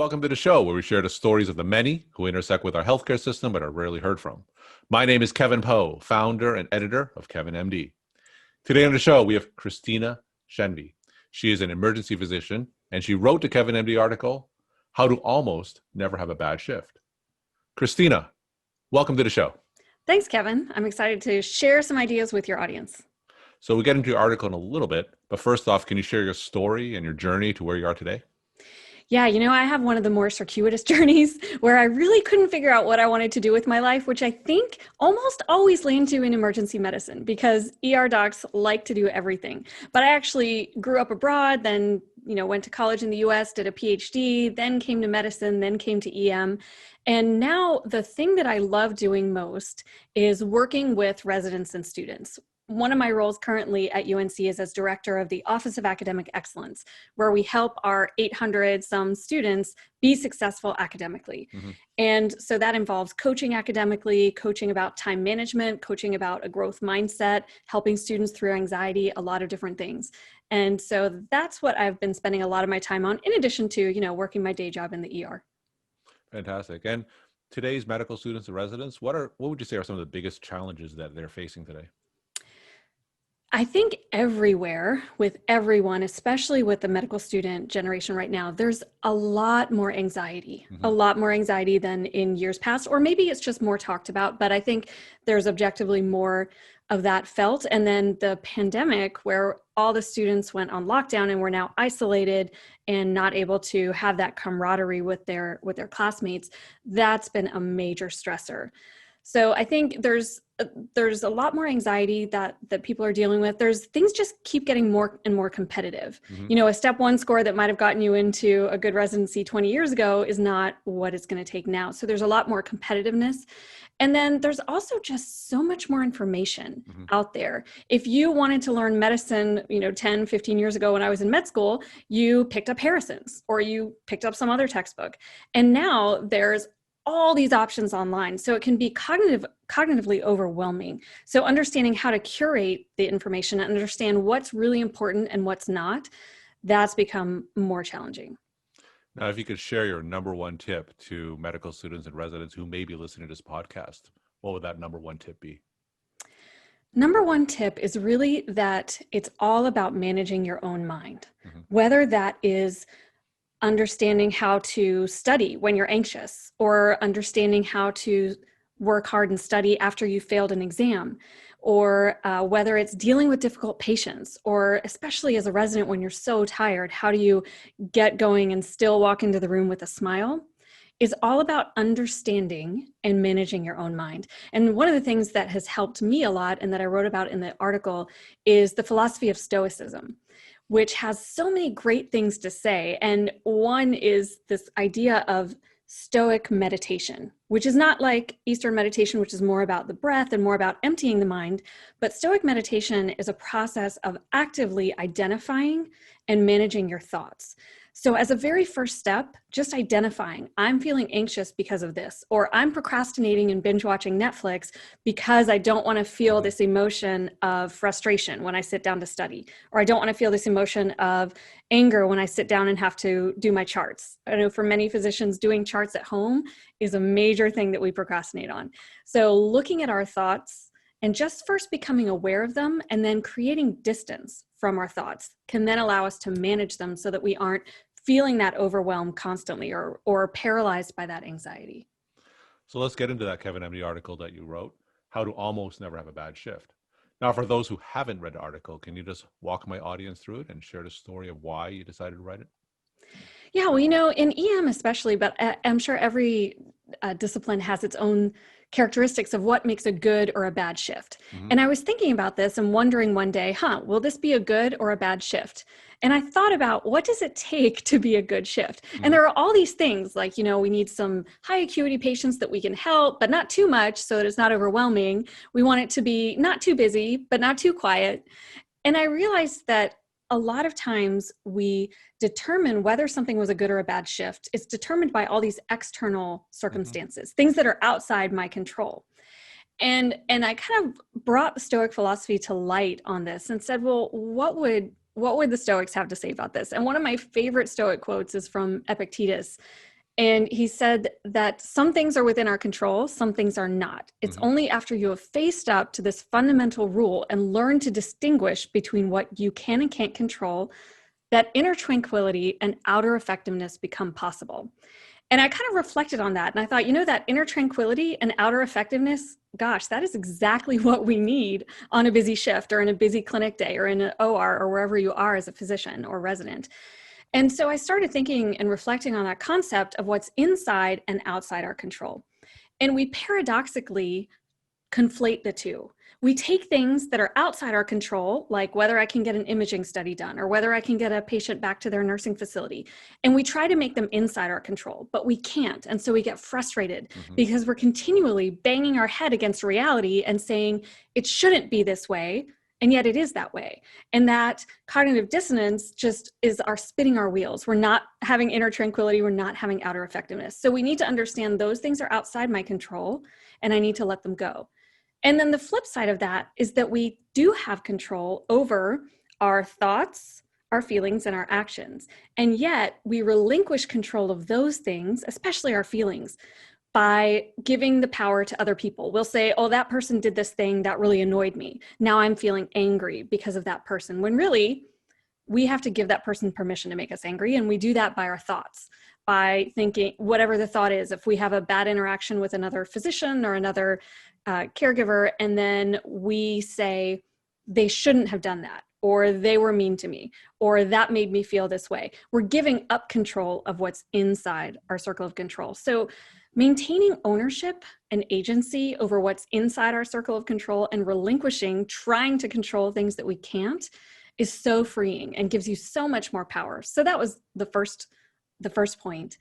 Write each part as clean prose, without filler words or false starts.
welcome to the show where we share the stories of the many who intersect with our healthcare system but are rarely heard from. My name is Kevin Poe, founder and editor of Kevin MD. Today on the show, we have Christina Shenvi. She is an emergency physician, and she wrote the Kevin MD article, How to Almost Never Have a Bad Shift. Christina, welcome to the show. Thanks, Kevin. I'm excited to share some ideas with your audience. So we'll get into your article in a little bit, but first off, can you share your story and your journey to where you are today? Yeah, I have one of the more circuitous journeys where I really couldn't figure out what I wanted to do with my life, which I think almost always land to in emergency medicine because ER docs like to do everything. But I actually grew up abroad, then, went to college in the US, did a PhD, then came to medicine, then came to EM. And now the thing that I love doing most is working with residents and students. One of my roles currently at UNC is as director of the Office of Academic Excellence, where we help our 800 some students be successful academically. Mm-hmm. And so that involves coaching academically, coaching about time management, coaching about a growth mindset, helping students through anxiety, a lot of different things. And so that's what I've been spending a lot of my time on, in addition to, working my day job in the ER. Fantastic. And today's medical students and residents, what would you say are some of the biggest challenges that they're facing today? I think everywhere with everyone, especially with the medical student generation right now, there's a lot more anxiety, a lot more anxiety than in years past, or maybe it's just more talked about, but I think there's objectively more of that felt. And then the pandemic where all the students went on lockdown and were now isolated and not able to have that camaraderie with their classmates, that's been a major stressor. So I think there's a lot more anxiety that people are dealing with. Things just keep getting more and more competitive. Mm-hmm. A step one score that might have gotten you into a good residency 20 years ago is not what it's going to take now. So there's a lot more competitiveness. And then there's also just so much more information out there. If you wanted to learn medicine, 10, 15 years ago when I was in med school, you picked up Harrison's or you picked up some other textbook. And now there's all these options online. So it can be cognitively overwhelming. So understanding how to curate the information and understand what's really important and what's not, that's become more challenging. Now, if you could share your number one tip to medical students and residents who may be listening to this podcast, what would that number one tip be? Number one tip is really that it's all about managing your own mind, whether that is understanding how to study when you're anxious or understanding how to work hard and study after you failed an exam, or whether it's dealing with difficult patients, or especially as a resident when you're so tired, how do you get going and still walk into the room with a smile? Is all about understanding and managing your own mind. And one of the things that has helped me a lot and that I wrote about in the article is the philosophy of Stoicism, which has so many great things to say. And one is this idea of Stoic meditation, which is not like Eastern meditation, which is more about the breath and more about emptying the mind. But Stoic meditation is a process of actively identifying and managing your thoughts. So as a very first step, just identifying, I'm feeling anxious because of this, or I'm procrastinating and binge watching Netflix because I don't want to feel this emotion of frustration when I sit down to study, or I don't want to feel this emotion of anger when I sit down and have to do my charts. I know for many physicians, doing charts at home is a major thing that we procrastinate on. So looking at our thoughts and just first becoming aware of them and then creating distance from our thoughts can then allow us to manage them so that we aren't feeling that overwhelm constantly or paralyzed by that anxiety. So let's get into that Kevin MD article that you wrote, How to Almost Never Have a Bad Shift. Now, for those who haven't read the article, can you just walk my audience through it and share the story of why you decided to write it? Yeah, well, in EM especially, but I'm sure every discipline has its own characteristics of what makes a good or a bad shift. And I was thinking about this and wondering one day, will this be a good or a bad shift? And I thought about what does it take to be a good shift? And there are all these things like, we need some high acuity patients that we can help, but not too much so that it's not overwhelming. We want it to be not too busy, but not too quiet. And I realized that a lot of times we determine whether something was a good or a bad shift. It's determined by all these external circumstances, things that are outside my control. And I kind of brought the Stoic philosophy to light on this and said, well, what would the Stoics have to say about this? And one of my favorite Stoic quotes is from Epictetus. And he said that some things are within our control, some things are not. It's only after you have faced up to this fundamental rule and learned to distinguish between what you can and can't control that inner tranquility and outer effectiveness become possible. And I kind of reflected on that. And I thought, that inner tranquility and outer effectiveness, gosh, that is exactly what we need on a busy shift or in a busy clinic day or in an OR or wherever you are as a physician or resident. And so I started thinking and reflecting on that concept of what's inside and outside our control. And we paradoxically conflate the two. We take things that are outside our control, like whether I can get an imaging study done or whether I can get a patient back to their nursing facility, and we try to make them inside our control, but we can't. And so we get frustrated because we're continually banging our head against reality and saying, it shouldn't be this way. And yet it is that way. And that cognitive dissonance just is our spinning our wheels. We're not having inner tranquility. We're not having outer effectiveness. So we need to understand those things are outside my control and I need to let them go. And then the flip side of that is that we do have control over our thoughts, our feelings, and our actions. And yet we relinquish control of those things, especially our feelings, by giving the power to other people. We'll say, oh, that person did this thing that really annoyed me. Now I'm feeling angry because of that person. When really, we have to give that person permission to make us angry. And we do that by our thoughts, by thinking whatever the thought is. If we have a bad interaction with another physician or another caregiver, and then we say, they shouldn't have done that, or they were mean to me, or that made me feel this way. We're giving up control of what's inside our circle of control. So maintaining ownership and agency over what's inside our circle of control and relinquishing trying to control things that we can't is so freeing and gives you so much more power. So that was the first point.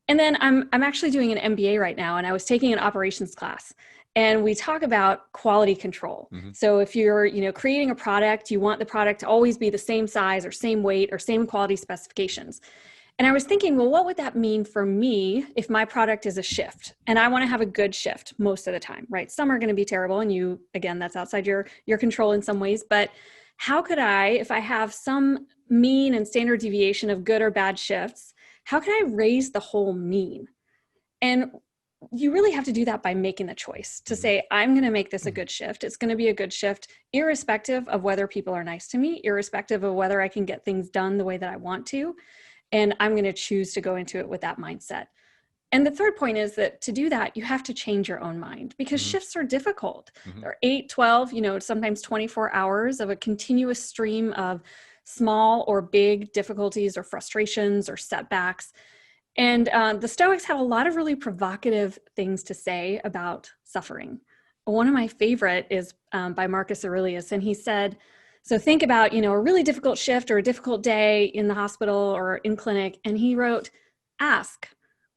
And then I'm actually doing an MBA right now, and I was taking an operations class, and we talk about quality control. So if you're, creating a product, you want the product to always be the same size or same weight or same quality specifications. And I was thinking, well, what would that mean for me if my product is a shift? And I want to have a good shift most of the time, right? Some are going to be terrible, and again, that's outside your control in some ways. But how could I, if I have some mean and standard deviation of good or bad shifts, how can I raise the whole mean? And you really have to do that by making the choice to say, I'm going to make this a good shift. It's going to be a good shift, irrespective of whether people are nice to me, irrespective of whether I can get things done the way that I want to. And I'm going to choose to go into it with that mindset. And the third point is that to do that, you have to change your own mind, because shifts are difficult. They're 8, 12, sometimes 24 hours of a continuous stream of small or big difficulties or frustrations or setbacks. And the Stoics have a lot of really provocative things to say about suffering. One of my favorite is by Marcus Aurelius, and he said, so think about, a really difficult shift or a difficult day in the hospital or in clinic. And he wrote, ask,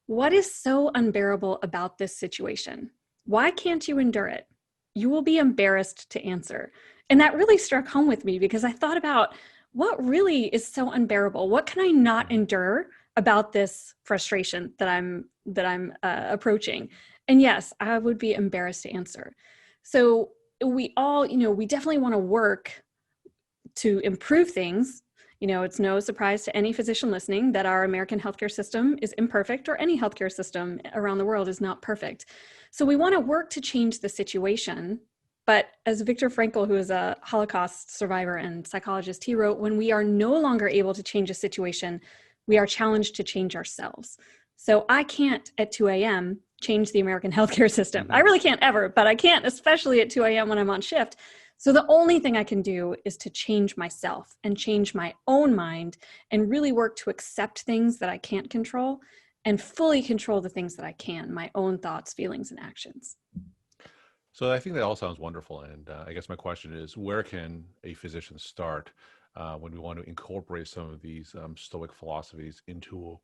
what is so unbearable about this situation? Why can't you endure it? You will be embarrassed to answer. And that really struck home with me, because I thought about what really is so unbearable. What can I not endure about this frustration that I'm approaching? And yes, I would be embarrassed to answer. So we all, we definitely want to work to improve things. It's no surprise to any physician listening that our American healthcare system is imperfect, or any healthcare system around the world is not perfect. So we want to work to change the situation. But as Viktor Frankl, who is a Holocaust survivor and psychologist, he wrote, when we are no longer able to change a situation, we are challenged to change ourselves. So I can't at 2 a.m. change the American healthcare system. I really can't ever, but I can't, especially at 2 a.m. when I'm on shift. So the only thing I can do is to change myself and change my own mind and really work to accept things that I can't control and fully control the things that I can, my own thoughts, feelings, and actions. So I think that all sounds wonderful. And I guess my question is, where can a physician start when we want to incorporate some of these Stoic philosophies into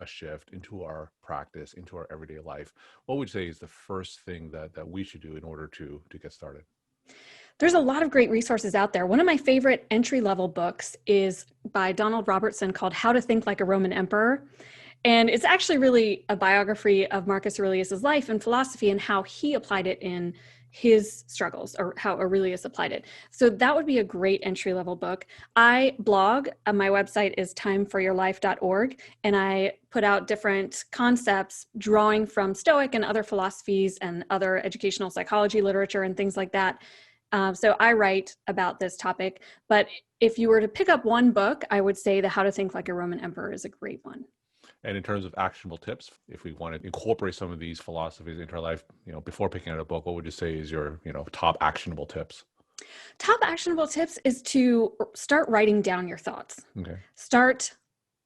a shift, into our practice, into our everyday life? What would you say is the first thing that we should do in order to get started? There's a lot of great resources out there. One of my favorite entry-level books is by Donald Robertson, called How to Think Like a Roman Emperor. And it's actually really a biography of Marcus Aurelius's life and philosophy and how he applied it in his struggles or how Aurelius applied it. So that would be a great entry-level book. I blog, my website is timeforyourlife.org, and I put out different concepts drawing from Stoic and other philosophies and other educational psychology literature and things like that. So I write about this topic, but if you were to pick up one book, I would say the How to Think Like a Roman Emperor is a great one. And in terms of actionable tips, if we want to incorporate some of these philosophies into our life, before picking out a book, what would you say is your, top actionable tips? Top actionable tips is to start writing down your thoughts. Okay. Start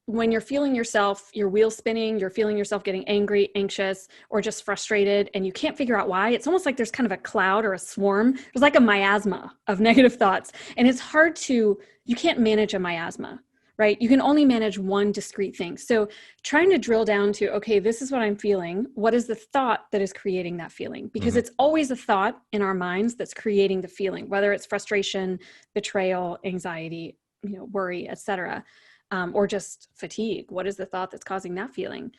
when you're feeling yourself, your wheels spinning, you're feeling yourself getting angry, anxious, or just frustrated, and you can't figure out why. It's almost like there's kind of a cloud or a swarm. There's like a miasma of negative thoughts. And it's hard you can't manage a miasma, right? You can only manage one discrete thing. So trying to drill down to, okay, this is what I'm feeling. What is the thought that is creating that feeling? Because it's always a thought in our minds that's creating the feeling, whether it's frustration, betrayal, anxiety, worry, etc., or just fatigue. What is the thought that's causing that feeling?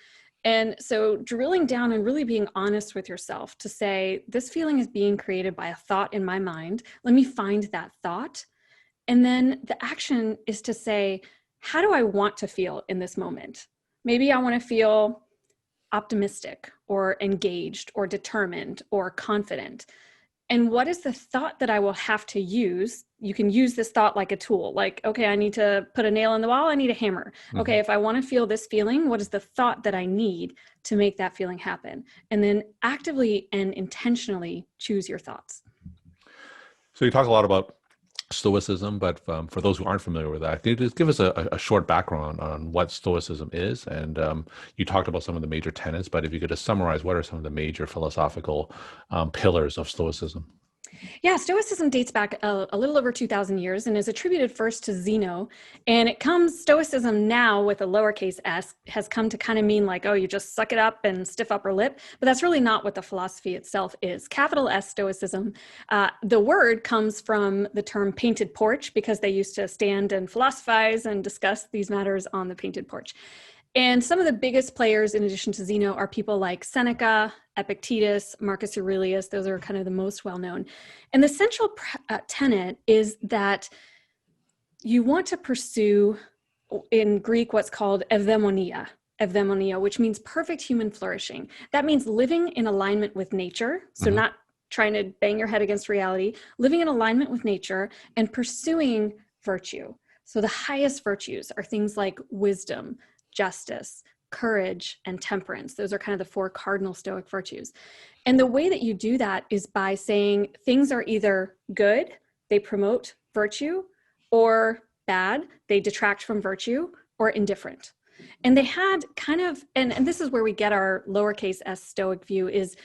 And so drilling down and really being honest with yourself to say, this feeling is being created by a thought in my mind. Let me find that thought. And then the action is to say, how do I want to feel in this moment? Maybe I want to feel optimistic or engaged or determined or confident. And what is the thought that I will have to use? You can use this thought like a tool, like, okay, I need to put a nail in the wall. I need a hammer. Okay, if I want to feel this feeling, what is the thought that I need to make that feeling happen? And then actively and intentionally choose your thoughts. So you talk a lot about Stoicism, but for those who aren't familiar with that, can you just give us a short background on what Stoicism is? And you talked about some of the major tenets, but if you could just summarize, what are some of the major philosophical pillars of Stoicism? Yeah, Stoicism dates back a little over 2,000 years and is attributed first to Zeno. And Stoicism now with a lowercase s has come to kind of mean like, oh, you just suck it up and stiff upper lip. But that's really not what the philosophy itself is. Capital S Stoicism. The word comes from the term painted porch because they used to stand and philosophize and discuss these matters on the painted porch. And some of the biggest players, in addition to Zeno, are people like Seneca, Epictetus, Marcus Aurelius. Those are kind of the most well-known. And the central tenet is that you want to pursue, in Greek, what's called eudaimonia, which means perfect human flourishing. That means living in alignment with nature, so not trying to bang your head against reality, living in alignment with nature and pursuing virtue. So the highest virtues are things like wisdom, justice, courage, and temperance. Those are kind of the four cardinal Stoic virtues. And the way that you do that is by saying things are either good, they promote virtue, or bad, they detract from virtue, or indifferent. And they had kind of, and this is where we get our lowercase s Stoic view, is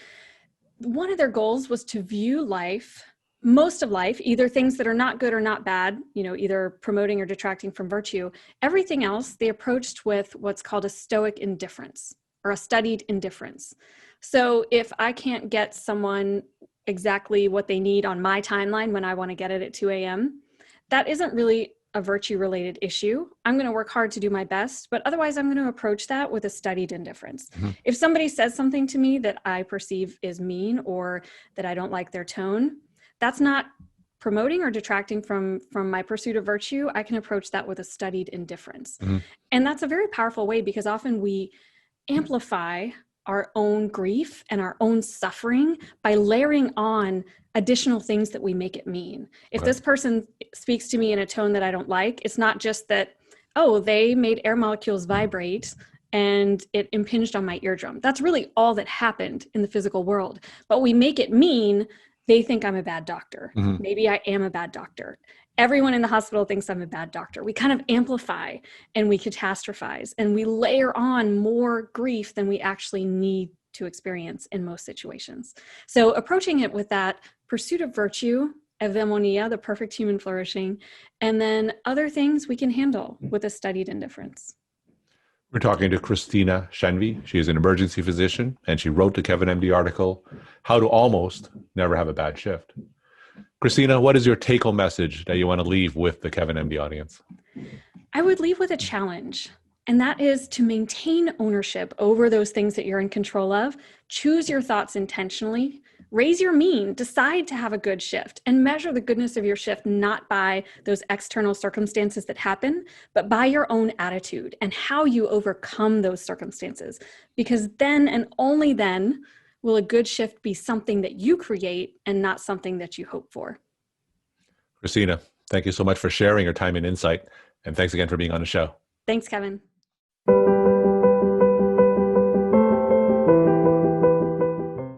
one of their goals was to view life, most of life, either things that are not good or not bad, either promoting or detracting from virtue. Everything else they approached with what's called a Stoic indifference or a studied indifference. So if I can't get someone exactly what they need on my timeline when I want to get it at 2 a.m., that isn't really a virtue-related issue. I'm going to work hard to do my best, but otherwise I'm going to approach that with a studied indifference. If somebody says something to me that I perceive is mean or that I don't like their tone, that's not promoting or detracting from my pursuit of virtue. I can approach that with a studied indifference. And that's a very powerful way because often we amplify our own grief and our own suffering by layering on additional things that we make it mean. If this person speaks to me in a tone that I don't like, it's not just that, oh, they made air molecules vibrate and it impinged on my eardrum. That's really all that happened in the physical world. But we make it mean they think I'm a bad doctor. Maybe I am a bad doctor. Everyone in the hospital thinks I'm a bad doctor. We kind of amplify and we catastrophize and we layer on more grief than we actually need to experience in most situations. So approaching it with that pursuit of virtue, eudaimonia, the perfect human flourishing, and then other things we can handle with a studied indifference. We're talking to Christina Shenvi. She is an emergency physician, and she wrote the Kevin MD article, How to Almost Never Have a Bad Shift. Christina, what is your take-home message that you want to leave with the Kevin MD audience? I would leave with a challenge, and that is to maintain ownership over those things that you're in control of. Choose your thoughts intentionally. Raise your mean, decide to have a good shift, and measure the goodness of your shift not by those external circumstances that happen, but by your own attitude and how you overcome those circumstances. Because then and only then will a good shift be something that you create and not something that you hope for. Christina, thank you so much for sharing your time and insight. And thanks again for being on the show. Thanks, Kevin.